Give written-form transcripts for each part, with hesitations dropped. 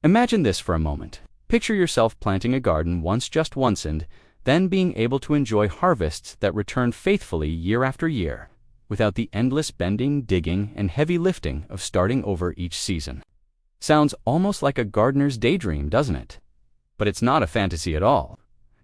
Imagine this for a moment. Picture yourself planting a garden just once and then being able to enjoy harvests that return faithfully year after year, without the endless bending, digging, and heavy lifting of starting over each season. Sounds almost like a gardener's daydream, doesn't it? But it's not a fantasy at all.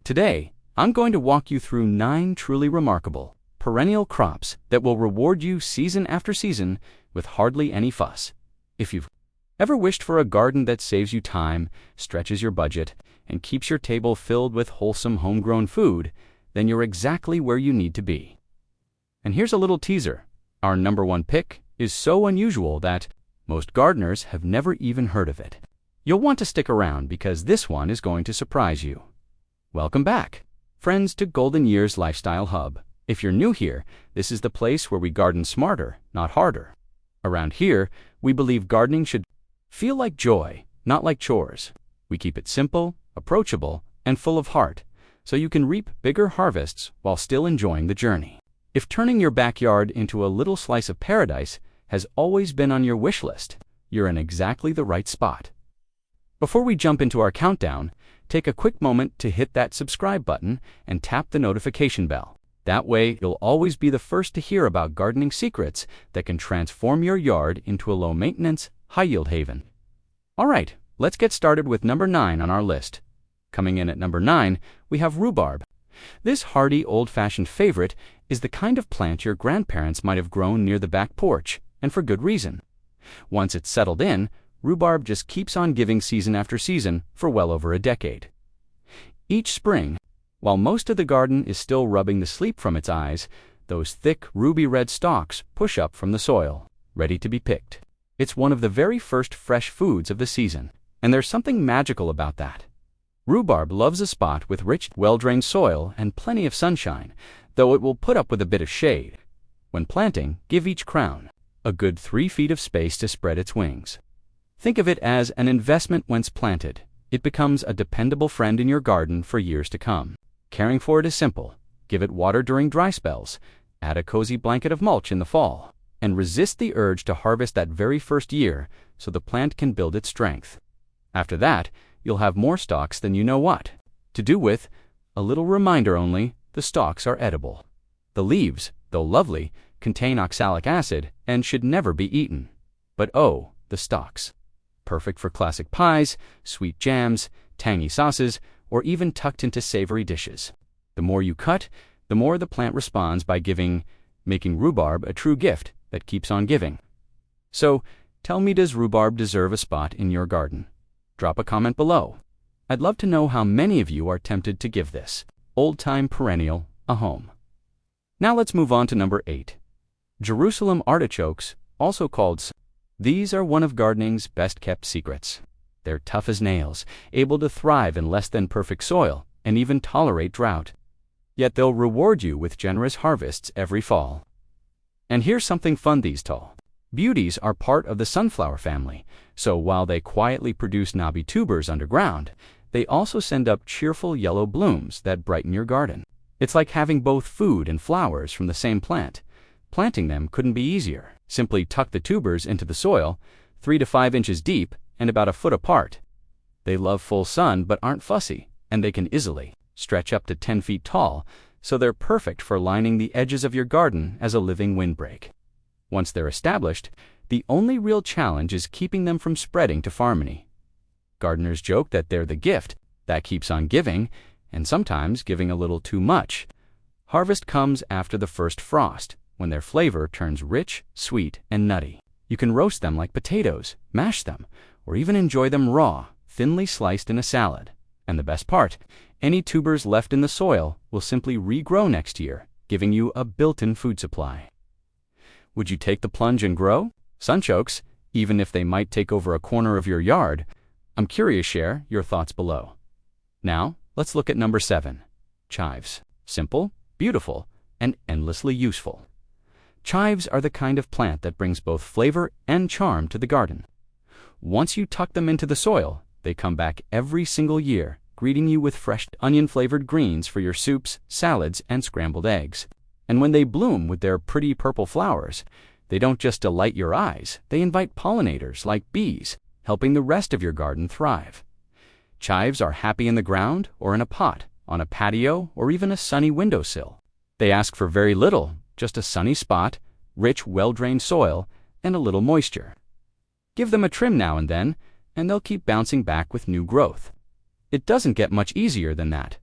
Today, I'm going to walk you through 9 truly remarkable, perennial crops that will reward you season after season with hardly any fuss. If you've ever wished for a garden that saves you time, stretches your budget, and keeps your table filled with wholesome homegrown food, then you're exactly where you need to be. And here's a little teaser. Our number 1 pick is so unusual that most gardeners have never even heard of it. You'll want to stick around because this one is going to surprise you. Welcome back, friends, to Golden Years Lifestyle Hub. If you're new here, this is the place where we garden smarter, not harder. Around here, we believe gardening should feel like joy, not like chores. We keep it simple, approachable, and full of heart, so you can reap bigger harvests while still enjoying the journey. If turning your backyard into a little slice of paradise has always been on your wish list, you're in exactly the right spot. Before we jump into our countdown, take a quick moment to hit that subscribe button and tap the notification bell. That way, you'll always be the first to hear about gardening secrets that can transform your yard into a low-maintenance, high-yield haven. All right, let's get started with number 9 on our list. Coming in at number 9, we have rhubarb. This hardy, old-fashioned favorite is the kind of plant your grandparents might have grown near the back porch, and for good reason. Once it's settled in, rhubarb just keeps on giving season after season for well over a decade. Each spring, while most of the garden is still rubbing the sleep from its eyes, those thick, ruby-red stalks push up from the soil, ready to be picked. It's one of the very first fresh foods of the season, and there's something magical about that. Rhubarb loves a spot with rich, well-drained soil and plenty of sunshine, though it will put up with a bit of shade. When planting, give each crown a good 3 feet of space to spread its wings. Think of it as an investment once planted. It becomes a dependable friend in your garden for years to come. Caring for it is simple. Give it water during dry spells, add a cozy blanket of mulch in the fall, and resist the urge to harvest that very first year so the plant can build its strength. After that, you'll have more stalks than you know what to do with. A little reminder only, the stalks are edible. The leaves, though lovely, contain oxalic acid and should never be eaten. But oh, the stalks. Perfect for classic pies, sweet jams, tangy sauces, or even tucked into savory dishes. The more you cut, the more the plant responds by making rhubarb a true gift that keeps on giving. So, tell me, does rhubarb deserve a spot in your garden? Drop a comment below. I'd love to know how many of you are tempted to give this old-time perennial a home. Now let's move on to number 8. Jerusalem artichokes, also called. These are one of gardening's best-kept secrets. They're tough as nails, able to thrive in less than perfect soil, and even tolerate drought. Yet they'll reward you with generous harvests every fall. And here's something fun: these tall beauties are part of the sunflower family, so while they quietly produce knobby tubers underground, they also send up cheerful yellow blooms that brighten your garden. It's like having both food and flowers from the same plant. Planting them couldn't be easier. Simply tuck the tubers into the soil, 3 to 5 inches deep and about a foot apart. They love full sun but aren't fussy, and they can easily stretch up to 10 feet tall, so they're perfect for lining the edges of your garden as a living windbreak. Once they're established, the only real challenge is keeping them from spreading to farmony. Gardeners joke that they're the gift that keeps on giving, and sometimes giving a little too much. Harvest comes after the first frost, when their flavor turns rich, sweet, and nutty. You can roast them like potatoes, mash them, or even enjoy them raw, thinly sliced in a salad. And the best part, any tubers left in the soil will simply regrow next year, giving you a built-in food supply. Would you take the plunge and grow sunchokes, even if they might take over a corner of your yard? I'm curious. Share your thoughts below. Now, let's look at number 7. Chives. Simple, beautiful, and endlessly useful. Chives are the kind of plant that brings both flavor and charm to the garden. Once you tuck them into the soil, they come back every single year, greeting you with fresh onion-flavored greens for your soups, salads, and scrambled eggs. And when they bloom with their pretty purple flowers, they don't just delight your eyes, they invite pollinators like bees helping the rest of your garden thrive. Chives are happy in the ground or in a pot, on a patio, or even a sunny windowsill. They ask for very little, just a sunny spot, rich, well-drained soil, and a little moisture. Give them a trim now and then, and they'll keep bouncing back with new growth. It doesn't get much easier than that.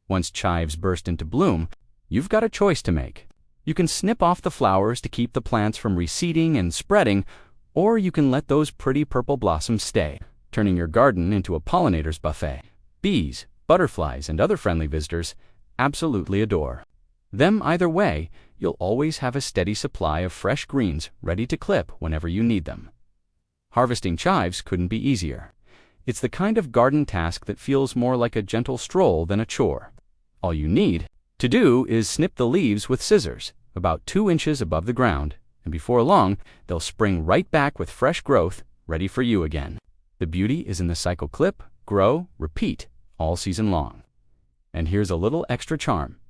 Once chives burst into bloom, you've got a choice to make. You can snip off the flowers to keep the plants from reseeding and spreading, or you can let those pretty purple blossoms stay, turning your garden into a pollinator's buffet. Bees, butterflies, and other friendly visitors absolutely adore them. Either way, you'll always have a steady supply of fresh greens ready to clip whenever you need them. Harvesting chives couldn't be easier. It's the kind of garden task that feels more like a gentle stroll than a chore. All you need to do is snip the leaves with scissors, about 2 inches above the ground, and before long, they'll spring right back with fresh growth, ready for you again. The beauty is in the cycle: clip, grow, repeat, all season long. And here's a little extra charm.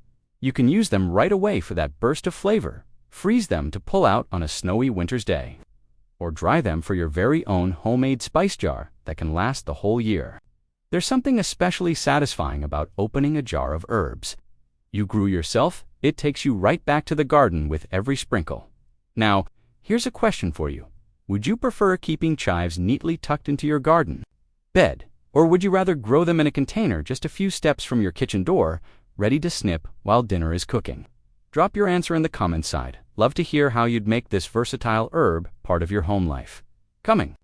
You can use them right away for that burst of flavor, freeze them to pull out on a snowy winter's day, or dry them for your very own homemade spice jar that can last the whole year. There's something especially satisfying about opening a jar of herbs you grew yourself. It takes you right back to the garden with every sprinkle. Now, here's a question for you. Would you prefer keeping chives neatly tucked into your garden bed, or would you rather grow them in a container just a few steps from your kitchen door, ready to snip while dinner is cooking? Drop your answer in the comments side. Love to hear how you'd make this versatile herb part of your home life. Coming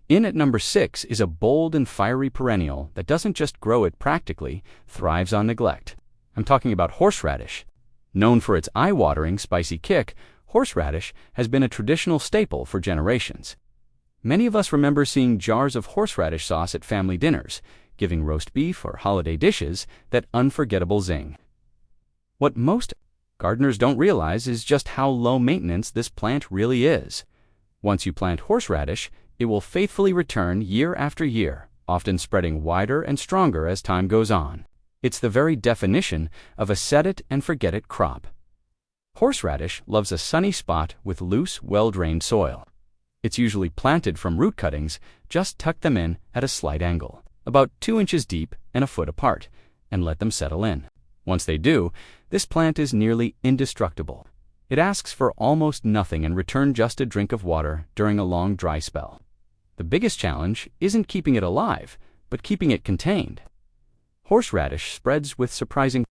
in at number 6 is a bold and fiery perennial that doesn't just grow, it practically thrives on neglect. I'm talking about horseradish. Known for its eye-watering spicy kick, horseradish has been a traditional staple for generations. Many of us remember seeing jars of horseradish sauce at family dinners, giving roast beef or holiday dishes that unforgettable zing. What most gardeners don't realize is just how low maintenance this plant really is. Once you plant horseradish, it will faithfully return year after year, often spreading wider and stronger as time goes on. It's the very definition of a set-it-and-forget-it crop. Horseradish loves a sunny spot with loose, well-drained soil. It's usually planted from root cuttings. Just tuck them in at a slight angle, about 2 inches deep and a foot apart, and let them settle in. Once they do, this plant is nearly indestructible. It asks for almost nothing in return, just a drink of water during a long dry spell. The biggest challenge isn't keeping it alive, but keeping it contained. Horseradish spreads with surprising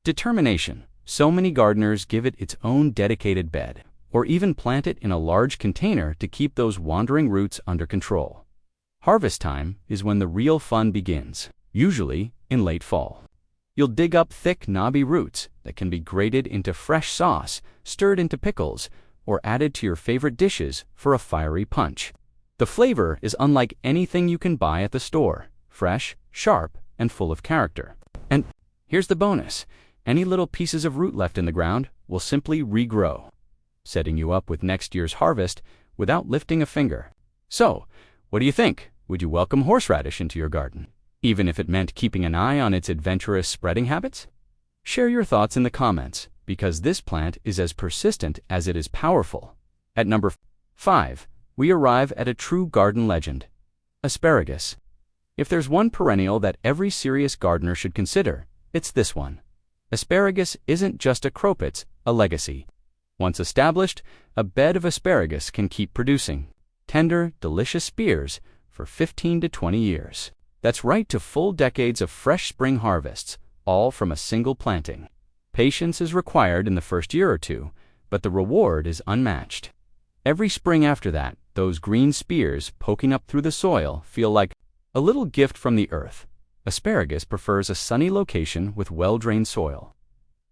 determination. So many gardeners give it its own dedicated bed, or even plant it in a large container to keep those wandering roots under control. Harvest time is when the real fun begins, usually in late fall. You'll dig up thick, knobby roots that can be grated into fresh sauce, stirred into pickles, or added to your favorite dishes for a fiery punch. The flavor is unlike anything you can buy at the store: fresh, sharp, and full of character. And here's the bonus: any little pieces of root left in the ground will simply regrow, setting you up with next year's harvest without lifting a finger. So, what do you think? Would you welcome horseradish into your garden, even if it meant keeping an eye on its adventurous spreading habits? Share your thoughts in the comments, because this plant is as persistent as it is powerful. At number 5, we arrive at a true garden legend: asparagus. If there's one perennial that every serious gardener should consider, it's this one. Asparagus isn't just a crop, it's a legacy. Once established, a bed of asparagus can keep producing tender, delicious spears for 15 to 20 years. That's right, to full decades of fresh spring harvests, all from a single planting. Patience is required in the first year or two, but the reward is unmatched. Every spring after that, those green spears poking up through the soil feel like a little gift from the earth. Asparagus prefers a sunny location with well-drained soil.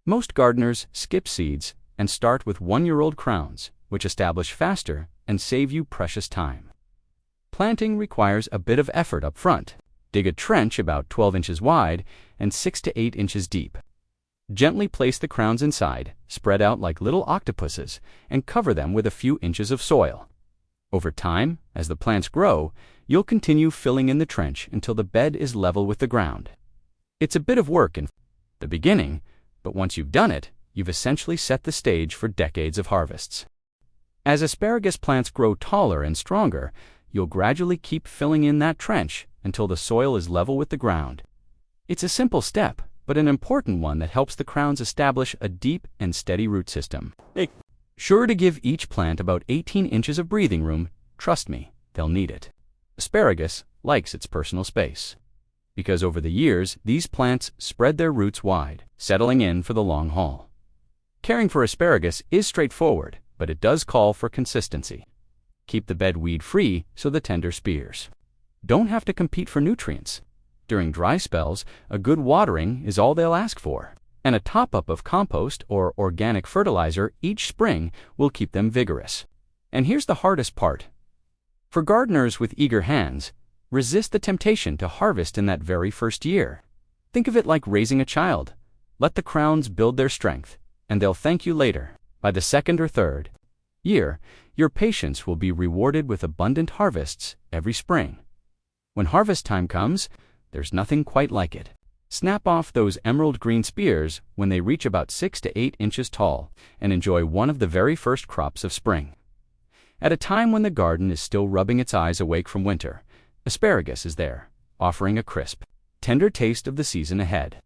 Most gardeners skip seeds and start with 1-year-old crowns, which establish faster and save you precious time. Planting requires a bit of effort up front. Dig a trench about 12 inches wide and 6 to 8 inches deep. Gently place the crowns inside, spread out like little octopuses, and cover them with a few inches of soil. Over time, as the plants grow, you'll continue filling in the trench until the bed is level with the ground. It's a bit of work in the beginning, but once you've done it, you've essentially set the stage for decades of harvests. As asparagus plants grow taller and stronger, you'll gradually keep filling in that trench until the soil is level with the ground. It's a simple step, but an important one that helps the crowns establish a deep and steady root system. Sure to give each plant about 18 inches of breathing room. Trust me, they'll need it. Asparagus likes its personal space, because over the years, these plants spread their roots wide, settling in for the long haul. Caring for asparagus is straightforward, but it does call for consistency. Keep the bed weed-free so the tender spears don't have to compete for nutrients. During dry spells, a good watering is all they'll ask for, and a top-up of compost or organic fertilizer each spring will keep them vigorous. And here's the hardest part. For gardeners with eager hands, resist the temptation to harvest in that very first year. Think of it like raising a child. Let the crowns build their strength, and they'll thank you later. By the second or third year, your patience will be rewarded with abundant harvests every spring. When harvest time comes, there's nothing quite like it. Snap off those emerald green spears when they reach about 6 to 8 inches tall and enjoy one of the very first crops of spring. At a time when the garden is still rubbing its eyes awake from winter, asparagus is there, offering a crisp, tender taste of the season ahead.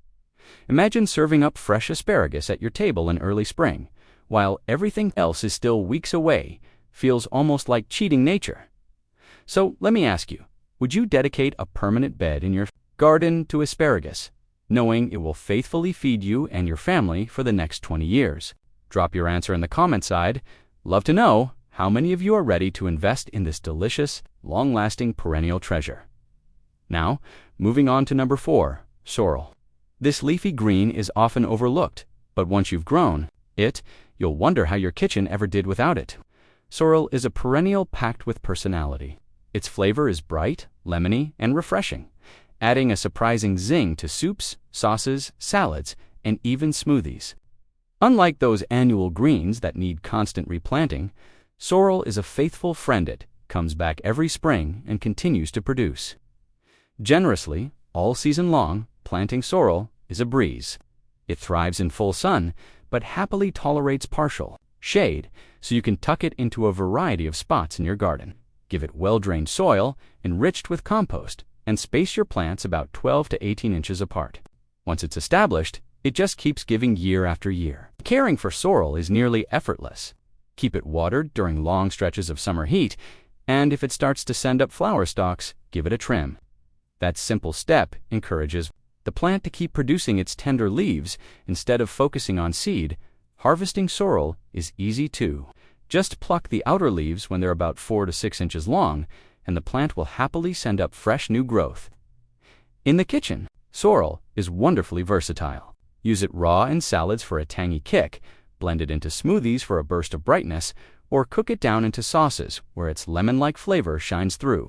Imagine serving up fresh asparagus at your table in early spring, while everything else is still weeks away. Feels almost like cheating nature. So let me ask you, would you dedicate a permanent bed in your garden to asparagus, knowing it will faithfully feed you and your family for the next 20 years? Drop your answer in the comment side. Love to know how many of you are ready to invest in this delicious, long-lasting perennial treasure. Now, moving on to number 4, sorrel. This leafy green is often overlooked, but once you've grown it, you'll wonder how your kitchen ever did without it. Sorrel is a perennial packed with personality. Its flavor is bright, lemony, and refreshing, adding a surprising zing to soups, sauces, salads, and even smoothies. Unlike those annual greens that need constant replanting, sorrel is a faithful friend. It comes back every spring and continues to produce. Generously, all season long, planting sorrel is a breeze. It thrives in full sun, but happily tolerates partial shade, so you can tuck it into a variety of spots in your garden. Give it well-drained soil, enriched with compost, and space your plants about 12 to 18 inches apart. Once it's established, it just keeps giving year after year. Caring for sorrel is nearly effortless. Keep it watered during long stretches of summer heat, and if it starts to send up flower stalks, give it a trim. That simple step encourages the plant to keep producing its tender leaves instead of focusing on seed. Harvesting sorrel is easy too. Just pluck the outer leaves when they're about 4 to 6 inches long, and the plant will happily send up fresh new growth. In the kitchen, sorrel is wonderfully versatile. Use it raw in salads for a tangy kick, blend it into smoothies for a burst of brightness, or cook it down into sauces where its lemon-like flavor shines through.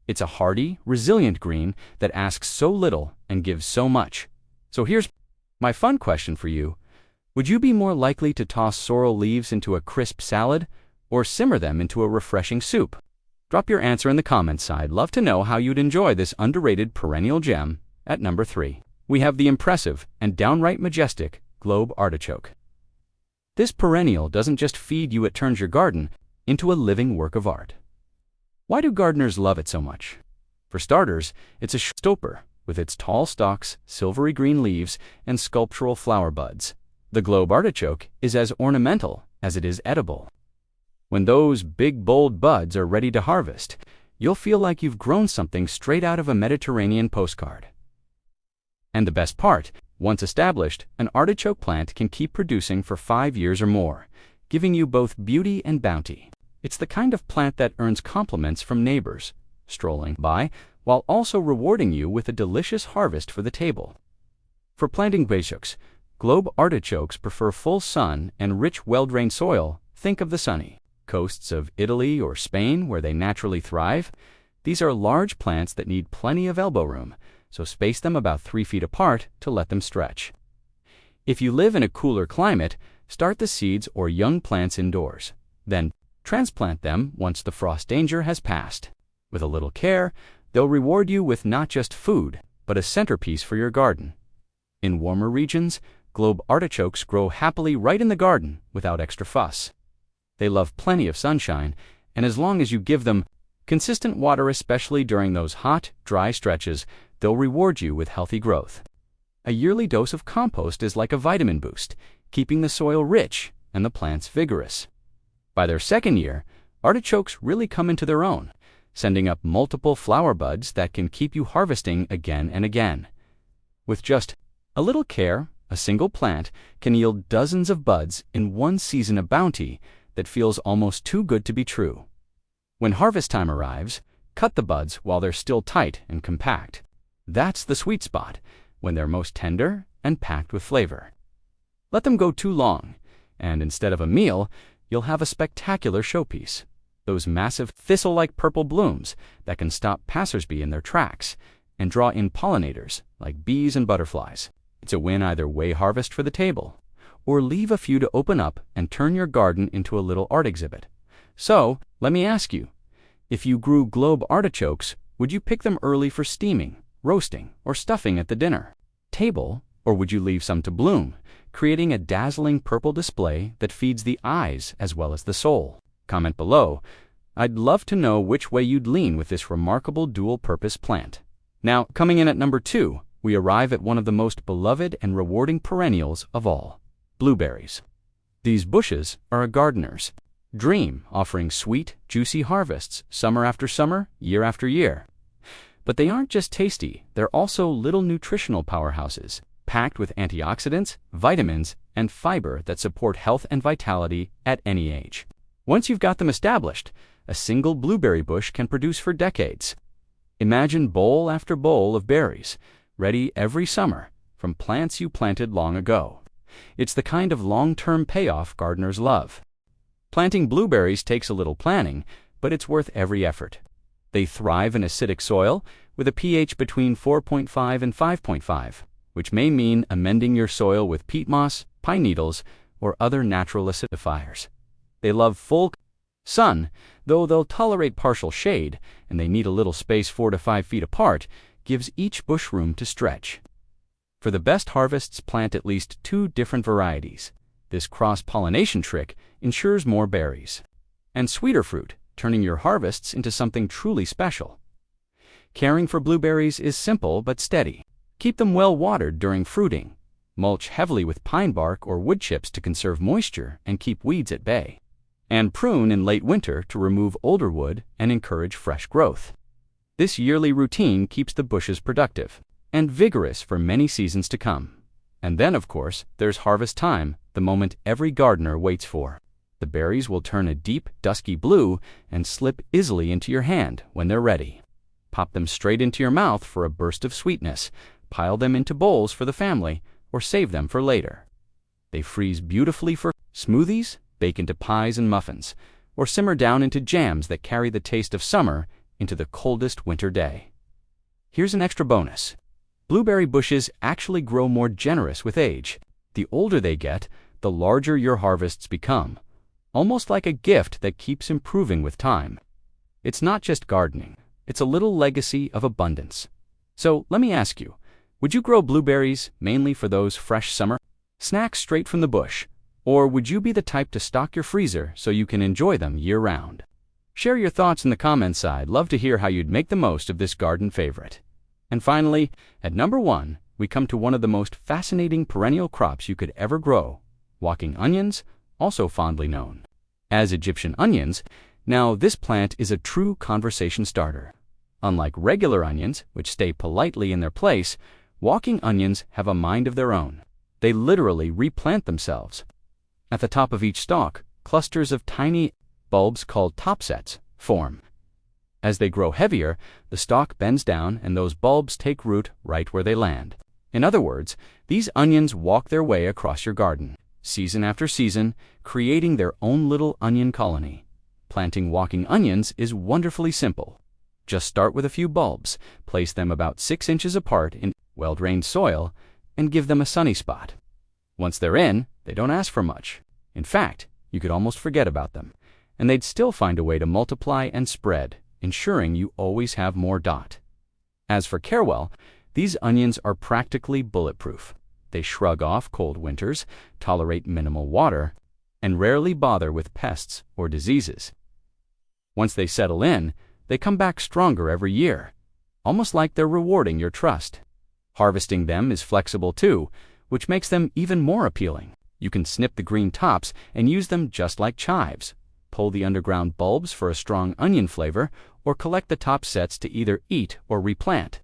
It's a hardy, resilient green that asks so little and gives so much. So here's my fun question for you. Would you be more likely to toss sorrel leaves into a crisp salad or simmer them into a refreshing soup? Drop your answer in the comments side. Love to know how you'd enjoy this underrated perennial gem. At number 3, we have the impressive and downright majestic globe artichoke. This perennial doesn't just feed you, it turns your garden into a living work of art. Why do gardeners love it so much? For starters, it's a showstopper with its tall stalks, silvery green leaves, and sculptural flower buds. The globe artichoke is as ornamental as it is edible. When those big, bold buds are ready to harvest, you'll feel like you've grown something straight out of a Mediterranean postcard. And the best part, once established, an artichoke plant can keep producing for 5 years or more, giving you both beauty and bounty. It's the kind of plant that earns compliments from neighbors strolling by, while also rewarding you with a delicious harvest for the table. For planting artichokes, globe artichokes prefer full sun and rich, well-drained soil. Think of the sunny coasts of Italy or Spain where they naturally thrive. These are large plants that need plenty of elbow room, so space them about 3 feet apart to let them stretch. If you live in a cooler climate, start the seeds or young plants indoors. Then transplant them once the frost danger has passed. With a little care, they'll reward you with not just food, but a centerpiece for your garden. In warmer regions, globe artichokes grow happily right in the garden without extra fuss. They love plenty of sunshine, and as long as you give them Consistent water, especially during those hot, dry stretches, they'll reward you with healthy growth. A yearly dose of compost is like a vitamin boost, keeping the soil rich and the plants vigorous. By their second year, artichokes really come into their own, sending up multiple flower buds that can keep you harvesting again and again. With just a little care, a single plant can yield dozens of buds in one season, a bounty that feels almost too good to be true. When harvest time arrives, cut the buds while they're still tight and compact. That's the sweet spot, when they're most tender and packed with flavor. Let them go too long, and instead of a meal, you'll have a spectacular showpiece. Those massive thistle-like purple blooms that can stop passersby in their tracks and draw in pollinators like bees and butterflies. It's a win either way, harvest for the table, or leave a few to open up and turn your garden into a little art exhibit. So, let me ask you, if you grew globe artichokes, would you pick them early for steaming, roasting, or stuffing at the dinner table, or would you leave some to bloom, creating a dazzling purple display that feeds the eyes as well as the soul? Comment below. I'd love to know which way you'd lean with this remarkable dual-purpose plant. Now, coming in at number 2, we arrive at one of the most beloved and rewarding perennials of all, blueberries. These bushes are a gardener's dream, offering sweet, juicy harvests summer after summer, year after year. But they aren't just tasty, they're also little nutritional powerhouses, packed with antioxidants, vitamins, and fiber that support health and vitality at any age. Once you've got them established, a single blueberry bush can produce for decades. Imagine bowl after bowl of berries, ready every summer from plants you planted long ago. It's the kind of long-term payoff gardeners love. Planting blueberries takes a little planning, but it's worth every effort. They thrive in acidic soil with a pH between 4.5 and 5.5, which may mean amending your soil with peat moss, pine needles, or other natural acidifiers. They love full sun, though they'll tolerate partial shade, and they need a little space 4 to 5 feet apart, gives each bush room to stretch. For the best harvests, plant at least 2 different varieties. This cross-pollination trick ensures more berries and sweeter fruit, turning your harvests into something truly special. Caring for blueberries is simple but steady. Keep them well watered during fruiting. Mulch heavily with pine bark or wood chips to conserve moisture and keep weeds at bay. And prune in late winter to remove older wood and encourage fresh growth. This yearly routine keeps the bushes productive and vigorous for many seasons to come. And then, of course, there's harvest time, the moment every gardener waits for. The berries will turn a deep, dusky blue and slip easily into your hand when they're ready. Pop them straight into your mouth for a burst of sweetness, pile them into bowls for the family, or save them for later. They freeze beautifully for smoothies, bake into pies and muffins, or simmer down into jams that carry the taste of summer into the coldest winter day. Here's an extra bonus. Blueberry bushes actually grow more generous with age. The older they get, the larger your harvests become, almost like a gift that keeps improving with time. It's not just gardening, it's a little legacy of abundance. So let me ask you, would you grow blueberries mainly for those fresh summer snacks straight from the bush? Or would you be the type to stock your freezer so you can enjoy them year-round? Share your thoughts in the comments. I'd love to hear how you'd make the most of this garden favorite. And finally, at number 1, we come to one of the most fascinating perennial crops you could ever grow, walking onions, also fondly known as Egyptian onions. Now, this plant is a true conversation starter. Unlike regular onions, which stay politely in their place, walking onions have a mind of their own. They literally replant themselves. At the top of each stalk, clusters of tiny bulbs called topsets form. As they grow heavier, the stalk bends down and those bulbs take root right where they land. In other words, these onions walk their way across your garden, season after season, creating their own little onion colony. Planting walking onions is wonderfully simple. Just start with a few bulbs, place them about 6 inches apart in well-drained soil, and give them a sunny spot. Once they're in, they don't ask for much. In fact, you could almost forget about them, and they'd still find a way to multiply and spread, ensuring you always have more. As for Carewell, these onions are practically bulletproof. They shrug off cold winters, tolerate minimal water, and rarely bother with pests or diseases. Once they settle in, they come back stronger every year, almost like they're rewarding your trust. Harvesting them is flexible too, which makes them even more appealing. You can snip the green tops and use them just like chives, pull the underground bulbs for a strong onion flavor, or collect the top sets to either eat or replant.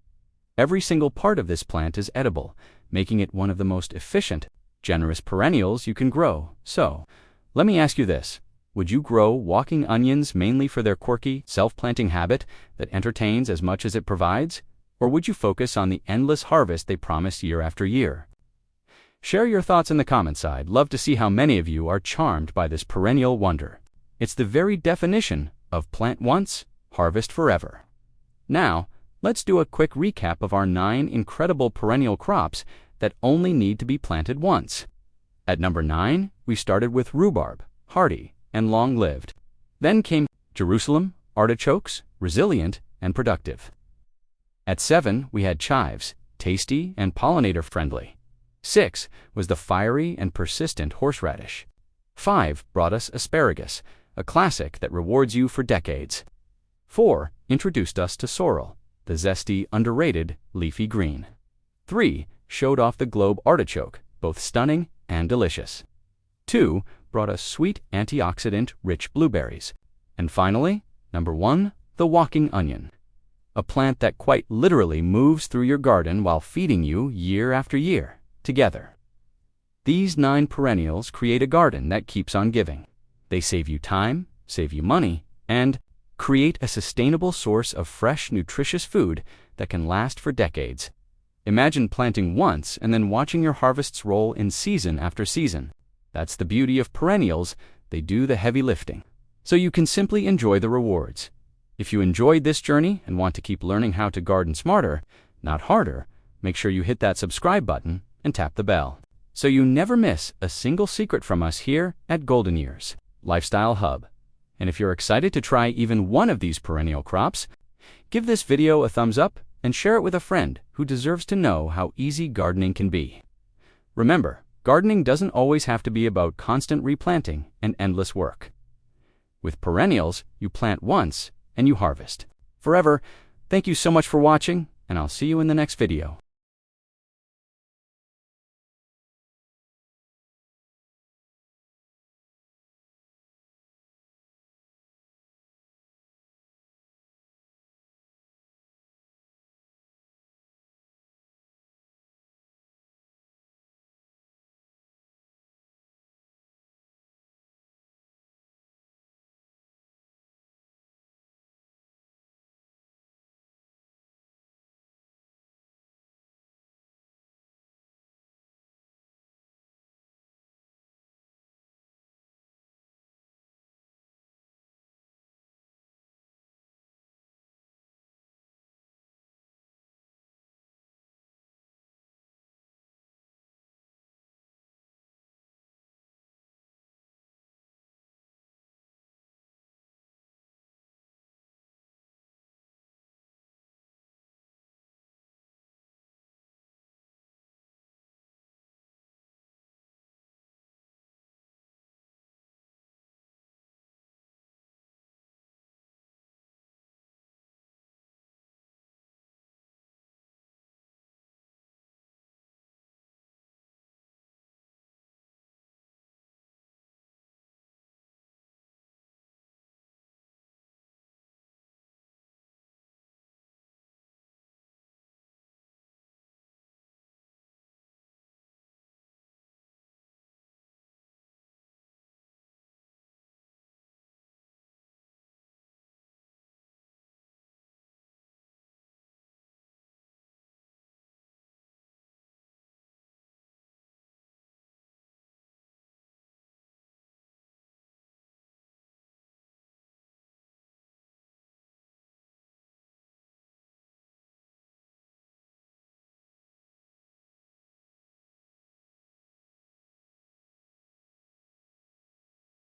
Every single part of this plant is edible, making it one of the most efficient, generous perennials you can grow. So, let me ask you this. Would you grow walking onions mainly for their quirky, self-planting habit that entertains as much as it provides? Or would you focus on the endless harvest they promise year after year? Share your thoughts in the comments. I'd love to see how many of you are charmed by this perennial wonder. It's the very definition of plant once, harvest forever. Now, let's do a quick recap of our 9 incredible perennial crops that only need to be planted once. At number 9, we started with rhubarb, hardy and long-lived. Then came Jerusalem, artichokes, resilient and productive. At 7, we had chives, tasty and pollinator-friendly. 6 was the fiery and persistent horseradish. 5 brought us asparagus, a classic that rewards you for decades. 4 introduced us to sorrel, the zesty, underrated, leafy green. 3 showed off the globe artichoke, both stunning and delicious. 2 brought us sweet, antioxidant-rich blueberries. And finally, number 1, the walking onion, a plant that quite literally moves through your garden while feeding you year after year, together. These 9 perennials create a garden that keeps on giving. They save you time, save you money, and create a sustainable source of fresh, nutritious food that can last for decades. Imagine planting once and then watching your harvests roll in season after season. That's the beauty of perennials. They do the heavy lifting, so you can simply enjoy the rewards. If you enjoyed this journey and want to keep learning how to garden smarter, not harder, make sure you hit that subscribe button and tap the bell, so you never miss a single secret from us here at Golden Years Lifestyle Hub. And if you're excited to try even one of these perennial crops, give this video a thumbs up and share it with a friend who deserves to know how easy gardening can be. Remember, gardening doesn't always have to be about constant replanting and endless work. With perennials, you plant once and you harvest forever. Thank you so much for watching, and I'll see you in the next video.